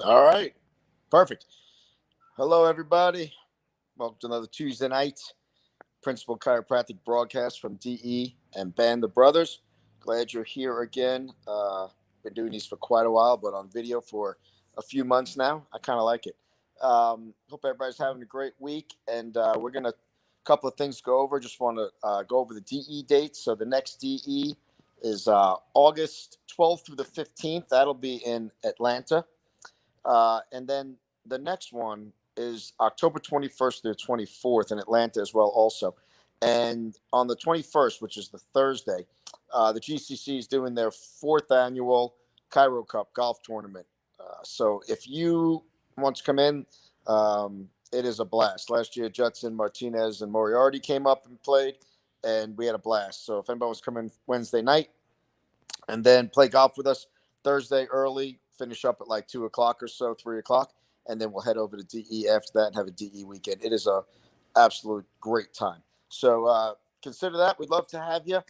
All right. Perfect. Hello, everybody. Welcome to another Tuesday night Principal Chiropractic broadcast from DE and Band the Brothers. Glad you're here again. Been doing these for quite a while, but on video for a few months now. I kind of like it. Hope everybody's having a great week, and we're gonna couple of things to go over. Just want to go over the DE dates. So the next DE is August 12th through the 15th. That'll be in Atlanta. And then the next one is October 21st to the 24th in Atlanta as well, also. And on the 21st, which is the Thursday, the GCC is doing their fourth annual Chiro Cup golf tournament. So if you want to come in, it is a blast. Last year, Judson, Martinez, and Moriarty came up and played, and we had a blast. So if anybody wants to come in Wednesday night and then play golf with us Thursday early, finish up at like 2 o'clock or so, 3 o'clock, and then we'll head over to DE after that and have a DE weekend. It is a absolute great time. So consider that. We'd love to have you.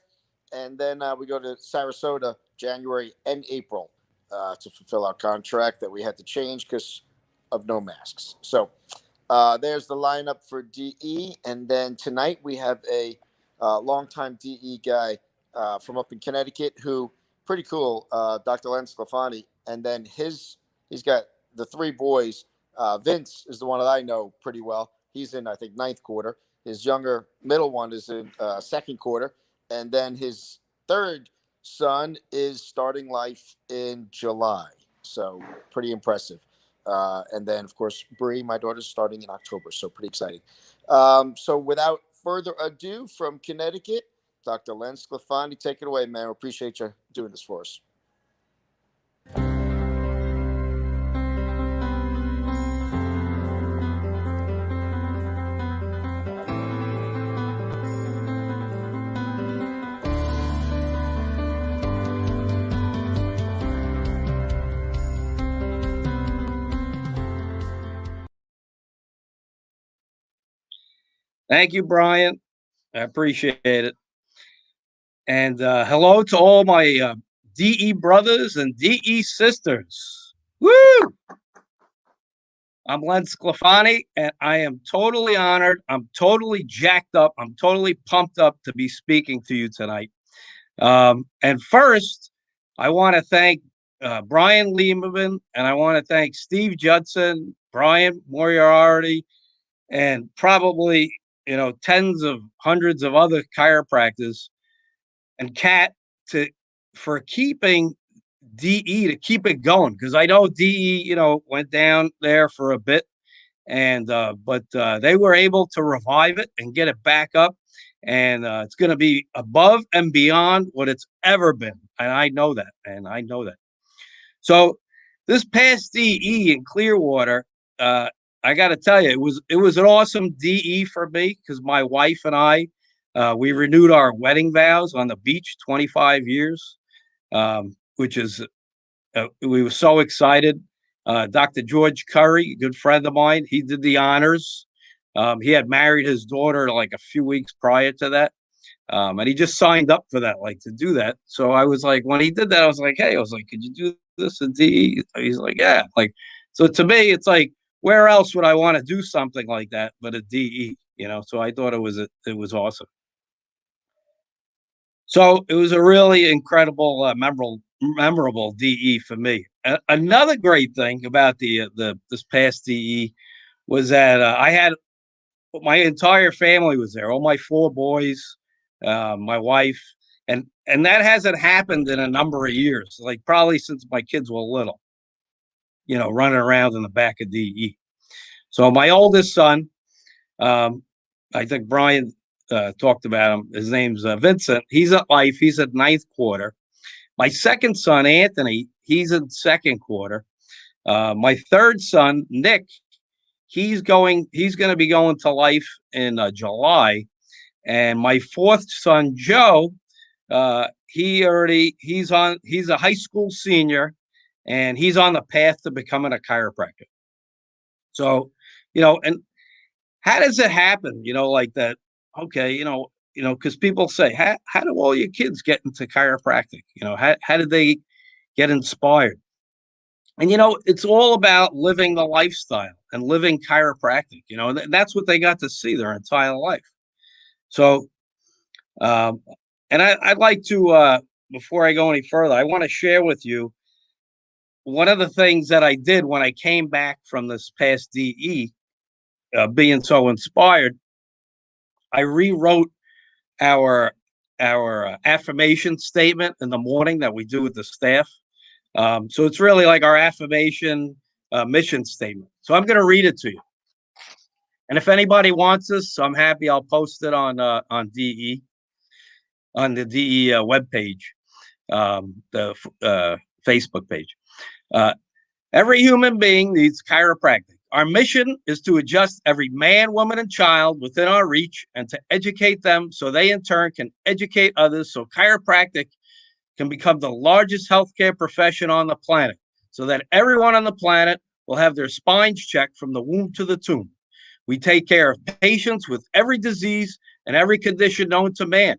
And then we go to Sarasota January and April to fulfill our contract that we had to change because of no masks. So there's the lineup for DE. And then tonight we have a longtime DE guy from up in Connecticut who pretty cool, Dr. Len Sclafani. And then he's got the three boys. Vince is the one that I know pretty well. He's in, I think, ninth quarter. His younger middle one is in second quarter. And then his third son is starting life in July. So pretty impressive. And then, of course, Bree, my daughter's starting in October. So pretty exciting. So without further ado, from Connecticut, Dr. Len Sclafani, take it away, man. We appreciate you doing this for us. Thank you, Brian. I appreciate it. And hello to all my DE brothers and DE sisters. Woo! I'm Len Sclafani, and I am totally honored. I'm totally jacked up. I'm totally pumped up to be speaking to you tonight. And first, I want to thank Brian Lieberman, and I want to thank Steve Judson, Brian Moriarty, and probably tens of hundreds of other chiropractors and Kat for keeping DE to keep it going, because I know DE went down there for a bit, and but they were able to revive it and get it back up, and it's going to be above and beyond what it's ever been, and I know that. So this past DE in Clearwater, I got to tell you, it was an awesome DE for me because my wife and I, we renewed our wedding vows on the beach, 25 years, which is we were so excited. Dr. George Curry, a good friend of mine, he did the honors. He had married his daughter like a few weeks prior to that. And he just signed up for that, like to do that. So I was like, when he did that, I was like, hey, could you do this in DE? He's like, yeah. Like, so to me, it's like, where else would I want to do something like that but a DE? So I thought it was awesome. So it was a really incredible, memorable DE for me. Another great thing about this past DE was that I had my entire family was there, all my four boys, my wife, and that hasn't happened in a number of years, like probably since my kids were little, running around in the back of DE. So my oldest son, I think Brian talked about him. His name's Vincent. He's at life. He's at ninth quarter. My second son, Anthony, he's in second quarter. My third son, Nick, he's going to be going to life in July. And my fourth son, Joe, he's a high school senior, and he's on the path to becoming a chiropractor. So, and how does it happen? Like that. Okay, because people say, how do all your kids get into chiropractic? How did they get inspired? And, it's all about living the lifestyle and living chiropractic. That's what they got to see their entire life. So, um, and I'd like to, before I go any further, I want to share with you one of the things that I did when I came back from this past DE, being so inspired. I rewrote our affirmation statement in the morning that we do with the staff. So it's really like our affirmation mission statement. So I'm going to read it to you. And if anybody wants this, I'm happy. I'll post it on DE, on the DE webpage, the Facebook page. Every human being needs chiropractic. Our mission is to adjust every man, woman, and child within our reach and to educate them so they in turn can educate others so chiropractic can become the largest healthcare profession on the planet so that everyone on the planet will have their spines checked from the womb to the tomb. We take care of patients with every disease and every condition known to man,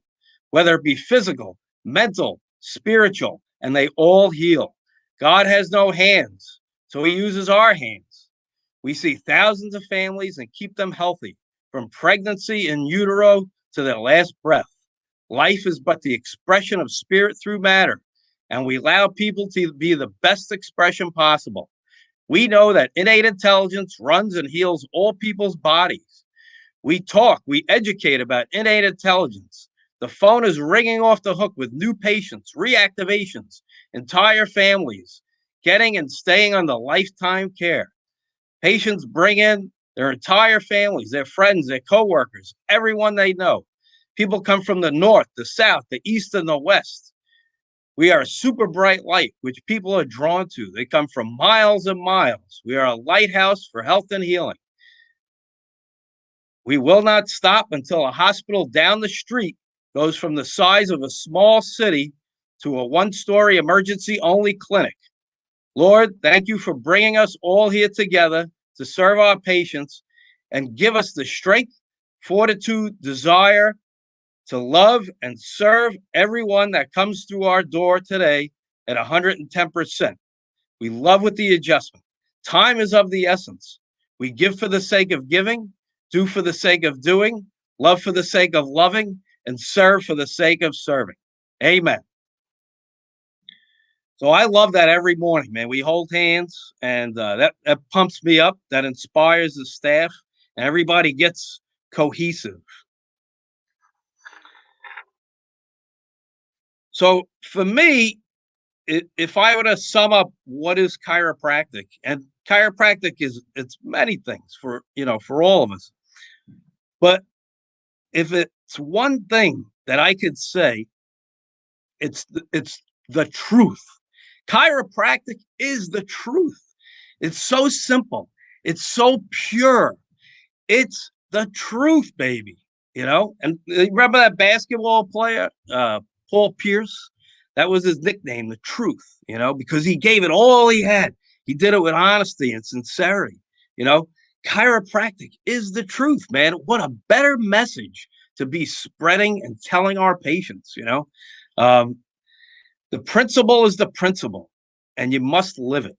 whether it be physical, mental, spiritual, and they all heal. God has no hands, so he uses our hands. We see thousands of families and keep them healthy, from pregnancy in utero to their last breath. Life is but the expression of spirit through matter, and we allow people to be the best expression possible. We know that innate intelligence runs and heals all people's bodies. We talk, we educate about innate intelligence. The phone is ringing off the hook with new patients, reactivations, entire families getting and staying on the lifetime care. Patients bring in their entire families, their friends, their coworkers, everyone they know. People come from the north, the south, the east, and the west. We are a super bright light, which people are drawn to. They come from miles and miles. We are a lighthouse for health and healing. We will not stop until a hospital down the street goes from the size of a small city to a one-story emergency-only clinic. Lord, thank you for bringing us all here together to serve our patients and give us the strength, fortitude, desire to love and serve everyone that comes through our door today at 110%. We love with the adjustment. Time is of the essence. We give for the sake of giving, do for the sake of doing, love for the sake of loving, and serve for the sake of serving. Amen. So I love that every morning, man. We hold hands, and that pumps me up. That inspires the staff, and everybody gets cohesive. So for me, if I were to sum up what is chiropractic, and chiropractic it's many things for all of us, but if it's one thing that I could say, it's the truth. Chiropractic is the truth. It's so simple. It's so pure. It's the truth, baby. And remember that basketball player, Paul Pierce? That was his nickname, the truth, because he gave it all he had. He did it with honesty and sincerity. Chiropractic is the truth, man. What a better message to be spreading and telling our patients. Um, the principle is the principle, and you must live it.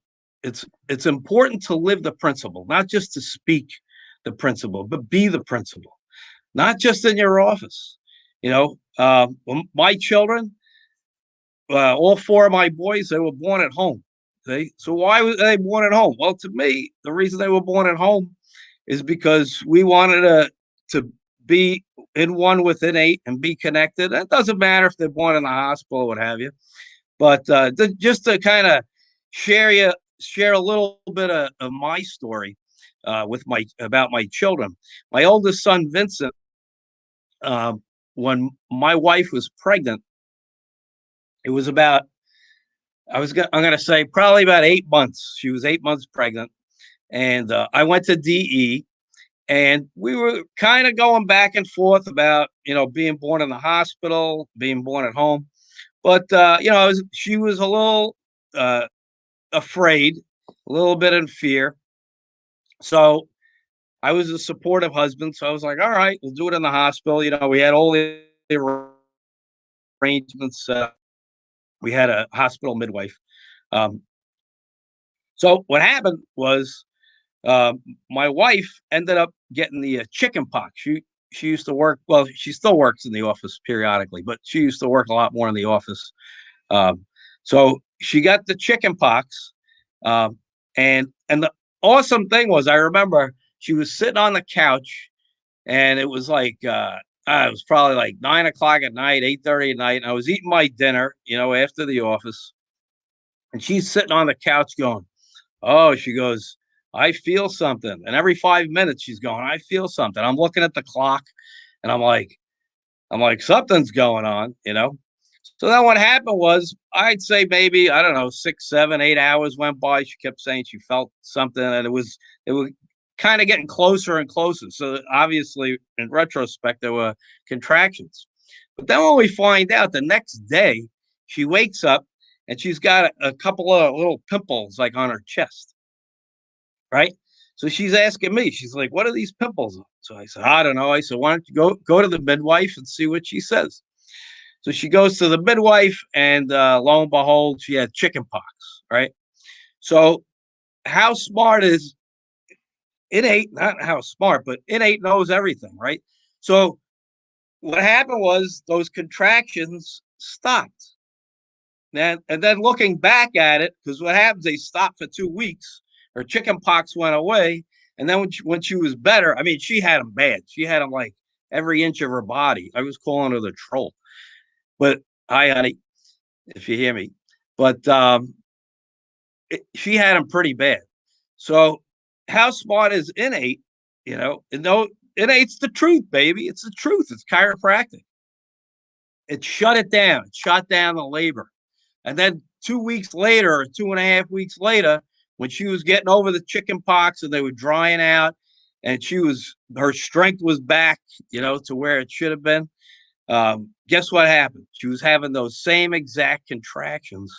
It's important to live the principle, not just to speak the principle, but be the principle, not just in your office. My children, all four of my boys, they were born at home. So why were they born at home? Well, to me, the reason they were born at home is because we wanted to be in one with innate and be connected. It doesn't matter if they're born in the hospital or what have you. But just to kind of share a little bit of my story about my children. My oldest son Vincent, when my wife was pregnant, it was about I'm gonna say probably about 8 months. She was 8 months pregnant, and I went to DE, and we were kind of going back and forth about being born in the hospital, being born at home. But she was a little afraid, a little bit in fear. So I was a supportive husband. So I was like, all right, we'll do it in the hospital. We had all the arrangements. We had a hospital midwife. Um, So what happened was my wife ended up getting the chicken pox. She used to work. Well, she still works in the office periodically, but she used to work a lot more in the office. Um, so she got the chicken pox, and the awesome thing was, I remember she was sitting on the couch, and it was like it was probably like 9 o'clock at night, 8:30 at night. And I was eating my dinner, after the office, and she's sitting on the couch going, "Oh," she goes, "I feel something." And every 5 minutes she's going, "I feel something." I'm looking at the clock, and I'm like, something's going on. So then what happened was, I'd say maybe, I don't know, 6, 7, 8 hours went by. She kept saying she felt something, and it was kind of getting closer and closer. So obviously, in retrospect, there were contractions. But then when we find out the next day, she wakes up and she's got a couple of little pimples like on her chest, right? So she's asking me, she's like, "What are these pimples?" So I said, "I don't know." I said, "Why don't you go to the midwife and see what she says?" So she goes to the midwife, and lo and behold, she had chicken pox, right? So how smart is innate? Not how smart, but innate knows everything, right? So what happened was those contractions stopped. And then looking back at it, because what happens, they stopped for 2 weeks. Her chicken pox went away. And then when she was better, I mean, she had them bad. She had them like every inch of her body. I was calling her the troll. But hi, honey, if you hear me. But she had them pretty bad. So how smart is innate? No, innate's the truth, baby. It's the truth. It's chiropractic. It shut it down. It shut down the labor. And then 2 weeks later, or 2.5 weeks later, when she was getting over the chicken pox and they were drying out, and her strength was back, to where it should have been. Guess what happened? She was having those same exact contractions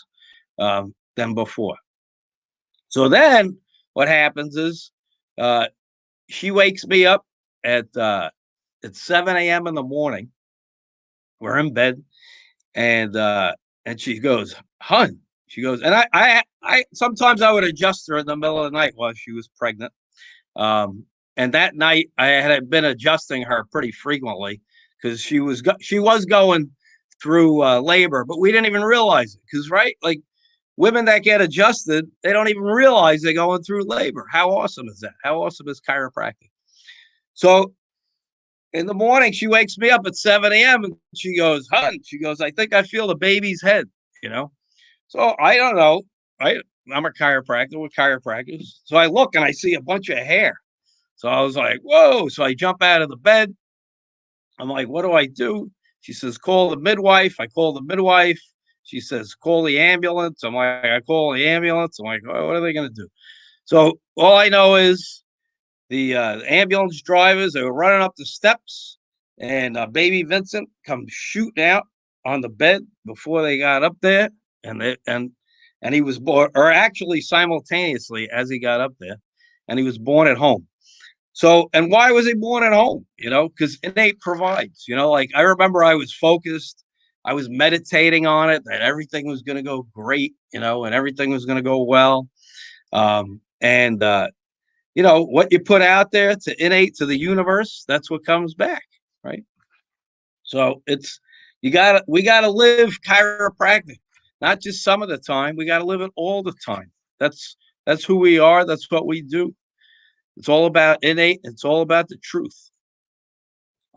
than before. So then what happens is, uh, she wakes me up at 7 a.m. in the morning. We're in bed, and she goes, "Hun," she goes, and I sometimes I would adjust her in the middle of the night while she was pregnant. And that night I had been adjusting her pretty frequently, because she was going through labor, but we didn't even realize it, because, right, like, women that get adjusted, they don't even realize they're going through labor. How awesome is that? How awesome is chiropractic? So in the morning, she wakes me up at 7 a.m. and she goes, "Hun," she goes, "I think I feel the baby's head, you know?" So I don't know. I'm a chiropractor with chiropractors. So I look and I see a bunch of hair. So I was like, "Whoa." So I jump out of the bed. I'm like, "What do I do?" She says, "Call the midwife." I call the midwife. She says, "Call the ambulance." I'm like, I call the ambulance. I'm like, "Oh, what are they going to do?" So all I know is the ambulance drivers, they were running up the steps, and baby Vincent comes shooting out on the bed before they got up there, and he was born, or actually simultaneously as he got up there, and he was born at home. So, and why was he born at home? Because innate provides. Like, I remember I was focused, I was meditating on it, that everything was going to go great, and everything was going to go well. And what you put out there to innate to the universe, that's what comes back, right? So we gotta live chiropractic, not just some of the time. We gotta live it all the time. That's who we are. That's what we do. It's all about innate. It's all about the truth.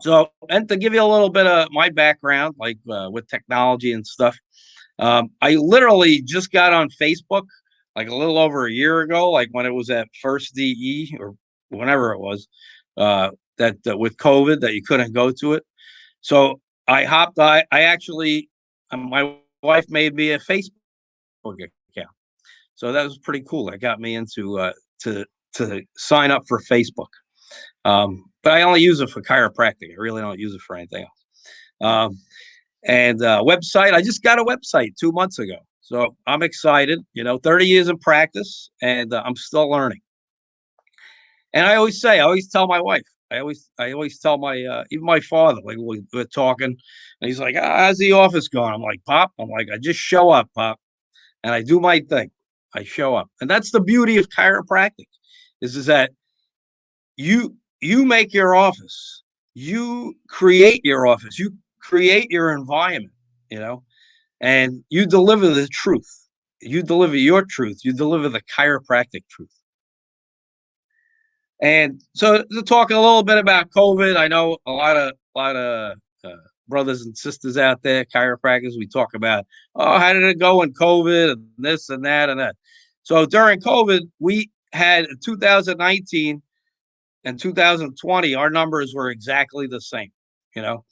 So, and to give you a little bit of my background, like with technology and stuff, I literally just got on Facebook like a little over a year ago, like when it was at first DE, or whenever it was, that with COVID that you couldn't go to it. So I hopped. I actually, my wife made me a Facebook account, so that was pretty cool. That got me into to sign up for Facebook. But I only use it for chiropractic. I really don't use it for anything else. And website, I just got a website 2 months ago. So I'm excited, 30 years in practice, and I'm still learning. And I always tell my wife, I always tell even my father, like, we're talking, and he's like, "How's the office going?" I'm like, "Pop," I'm like, "I just show up, Pop, and I do my thing. I show up. And that's the beauty of chiropractic is that you make your office, you create your office, you create your environment, you know, and you deliver the truth. You deliver your truth. You deliver the chiropractic truth. And so to talk a little bit about COVID, I know a lot of brothers and sisters out there, chiropractors. We talk about, oh, how did it go in COVID and this and that and that. So during COVID, we had 2019 and 2020, our numbers were exactly the same, you know.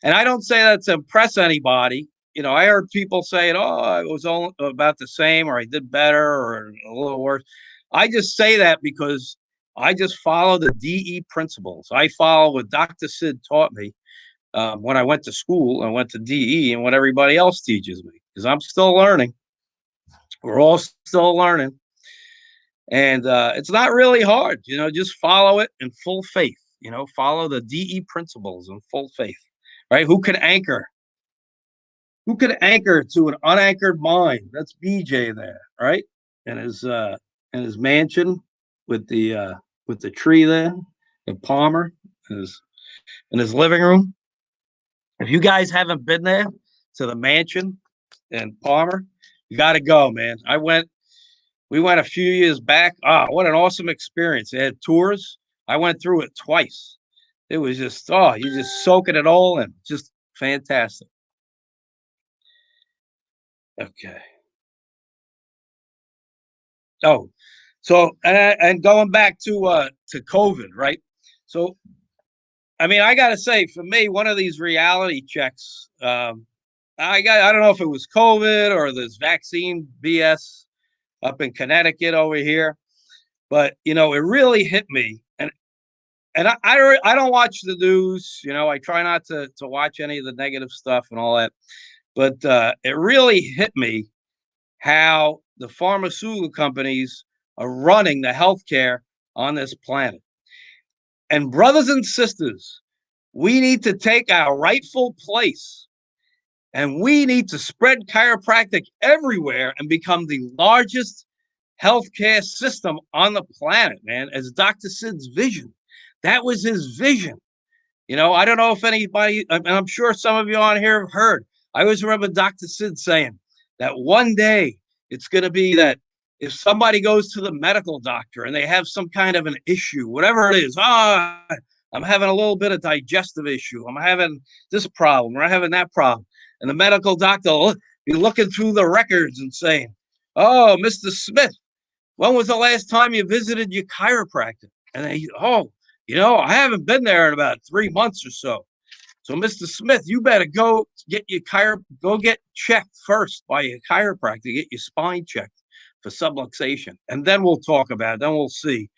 And I don't say that to impress anybody. You know, I heard people saying, oh, it was all about the same, or I did better, or a little worse. I just say that because I just follow the DE principles. I follow what Dr. Sid taught me when I went to school and went to DE and what everybody else teaches me, because I'm still learning. We're all still learning. And it's not really hard, you know, just follow it in full faith, you know, follow the DE principles in full faith, right? Who can anchor? Who could anchor to an unanchored mind? That's BJ there, right? In his mansion with the tree there in Palmer, in his living room. If you guys haven't been there to the mansion in Palmer, you got to go, man. We went a few years back. Ah, what an awesome experience. They had tours. I went through it twice. It was just, oh, you're just soaking it all in. Just fantastic. Okay. Oh, so and going back to COVID, right? So I mean, I gotta say, for me, one of these reality checks, I don't know if it was COVID or this vaccine BS up in Connecticut over here, but you know, it really hit me, and I don't watch the news, you know, I try not to watch any of the negative stuff and all that, but it really hit me how the pharmaceutical companies are running the healthcare on this planet. And brothers and sisters, we need to take our rightful place and we need to spread chiropractic everywhere and become the largest healthcare system on the planet, man, as Dr. Sid's vision. That was his vision. You know, I don't know if anybody, and I'm sure some of you on here have heard. I always remember Dr. Sid saying that one day it's going to be that if somebody goes to the medical doctor and they have some kind of an issue, whatever it is, I'm having a little bit of digestive issue. I'm having this problem or I'm having that problem. And the medical doctor will be looking through the records and saying, oh, Mr. Smith, when was the last time you visited your chiropractor? And they, oh, you know, I haven't been there in about 3 months or so. So, Mr. Smith, you better go get go get checked first by your chiropractor, get your spine checked for subluxation. And then we'll talk about it. Then we'll see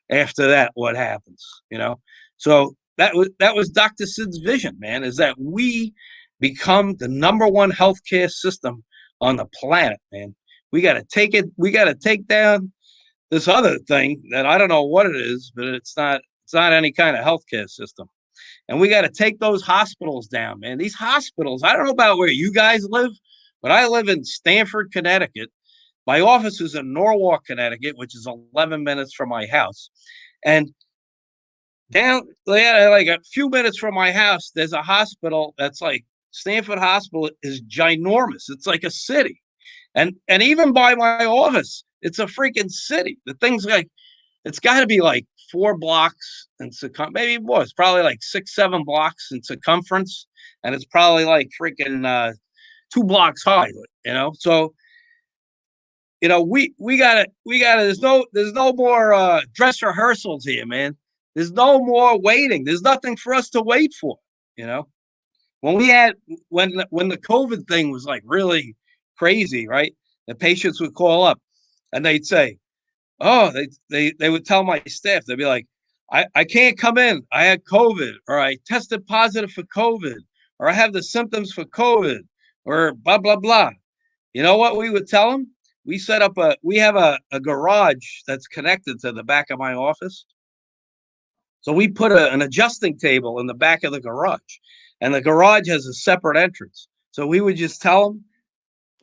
after that what happens, you know. So that was Dr. Sid's vision, man, is that we become the number one healthcare system on the planet, man. We got to take it, we got to take down this other thing that I don't know what it is, but it's not any kind of healthcare system. And we got to take those hospitals down, man. These hospitals, I don't know about where you guys live, but I live in Stamford, Connecticut. My office is in Norwalk, Connecticut, which is 11 minutes from my house. And down like a few minutes from my house, there's a hospital that's like Stamford Hospital is ginormous. It's like a city. And even by my office, it's a freaking city. The thing's like, it's got to be like 4 blocks in circumference. Maybe more. It's probably like 6, 7 blocks in circumference, and it's probably like freaking 2 blocks high. You know, so you know we gotta. There's no more dress rehearsals here, man. There's no more waiting. There's nothing for us to wait for. You know, when we had when the COVID thing was like really crazy, right? The patients would call up and they'd say, oh, they would tell my staff, they'd be like, I can't come in. I had COVID, or I tested positive for COVID, or I have the symptoms for COVID, or blah, blah, blah. You know what we would tell them? We have a garage that's connected to the back of my office. So we put an adjusting table in the back of the garage, and the garage has a separate entrance. So we would just tell them,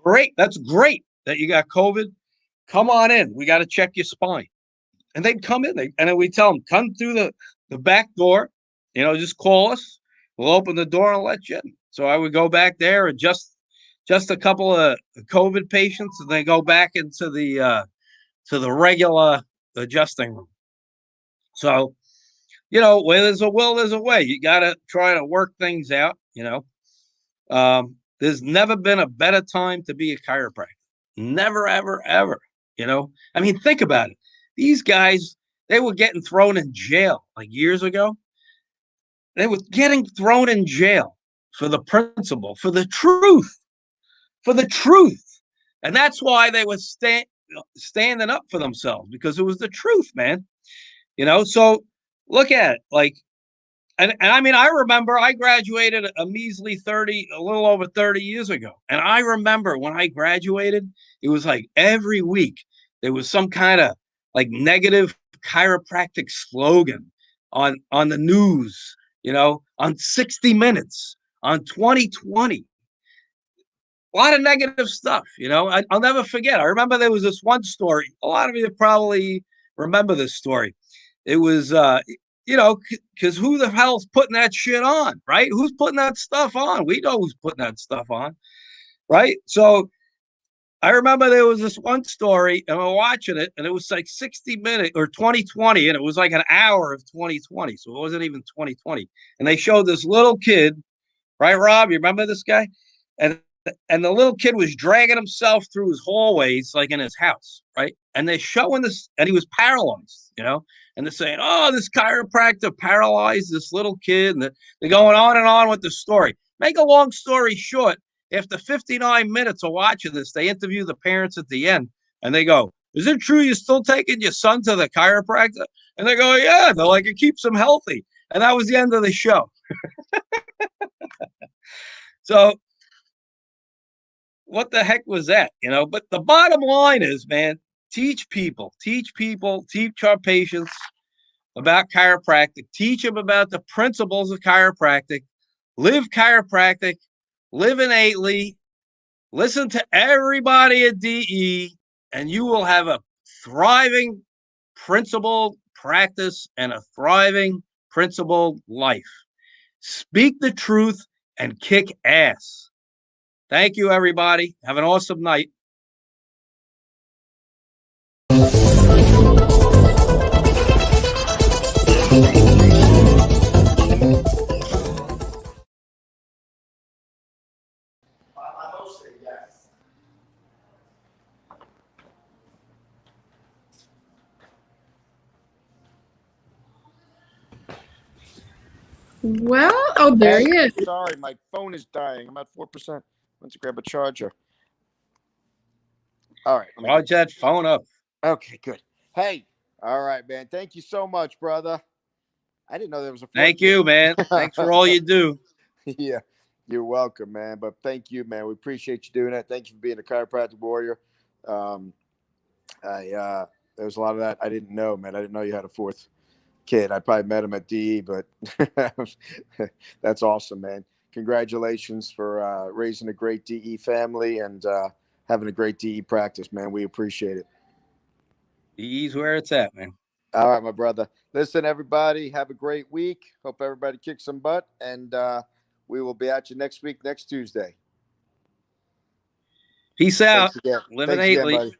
great, that's great that you got COVID. come on in. We got to check your spine. And they'd come in, and then we tell them, come through the back door, just call us. We'll open the door and let you in. So I would go back there and just a couple of COVID patients, and then go back into the regular adjusting room. So, where there's a will, there's a way. You got to try to work things out, There's never been a better time to be a chiropractor. Never, ever, ever. I mean, think about it. These guys, they were getting thrown in jail like years ago. They were getting thrown in jail for the principle, for the truth, for the truth. And that's why they were standing up for themselves, because it was the truth, man. So look at it. Like, and I mean, I remember I graduated a measly a little over 30 years ago. And I remember when I graduated, it was like every week there was some kind of like negative chiropractic slogan on the news, on 60 Minutes, on 2020. A lot of negative stuff, I'll never forget. I remember there was this one story. A lot of you probably remember this story. It was, because who the hell's putting that shit on, right? Who's putting that stuff on? We know who's putting that stuff on, right? So I remember there was this one story, and we're watching it, and it was like 60 Minutes or 2020, and it was like an hour of 2020. So it wasn't even 2020. And they showed this little kid, right, Rob? You remember this guy? And the little kid was dragging himself through his hallways, like in his house, right? And they're showing this, and he was paralyzed, and they're saying, oh, this chiropractor paralyzed this little kid. And they're going on and on with the story. Make a long story short, after 59 minutes of watching this, they interview the parents at the end, and they go, is it true you're still taking your son to the chiropractor? And they go, yeah. They're like, it keeps him healthy. And that was the end of the show. So what the heck was that? But the bottom line is, man, teach our patients about chiropractic, teach them about the principles of chiropractic, live innately, listen to everybody at DE, and you will have a thriving principled practice and a thriving principled life. Speak the truth and kick ass. Thank you, everybody. Have an awesome night. Well, oh, there he is. Sorry, my phone is dying. I'm at 4%. Let's grab a charger. All right. Charge that phone up. Okay, good. Hey, all right, man. Thank you so much, brother. I didn't know there was a. Thank you, man. Thanks for all you do. Yeah, you're welcome, man. But thank you, man. We appreciate you doing that. Thank you for being a chiropractic warrior. There was a lot of that I didn't know, man. I didn't know you had a fourth kid. I probably met him at DE, but that's awesome, man. Congratulations for raising a great DE family and having a great DE practice, man. We appreciate it. DE's where it's at, man. All right, my brother. Listen, everybody, have a great week. Hope everybody kicks some butt, and we will be at you next week, next Tuesday. Peace out. Live innately.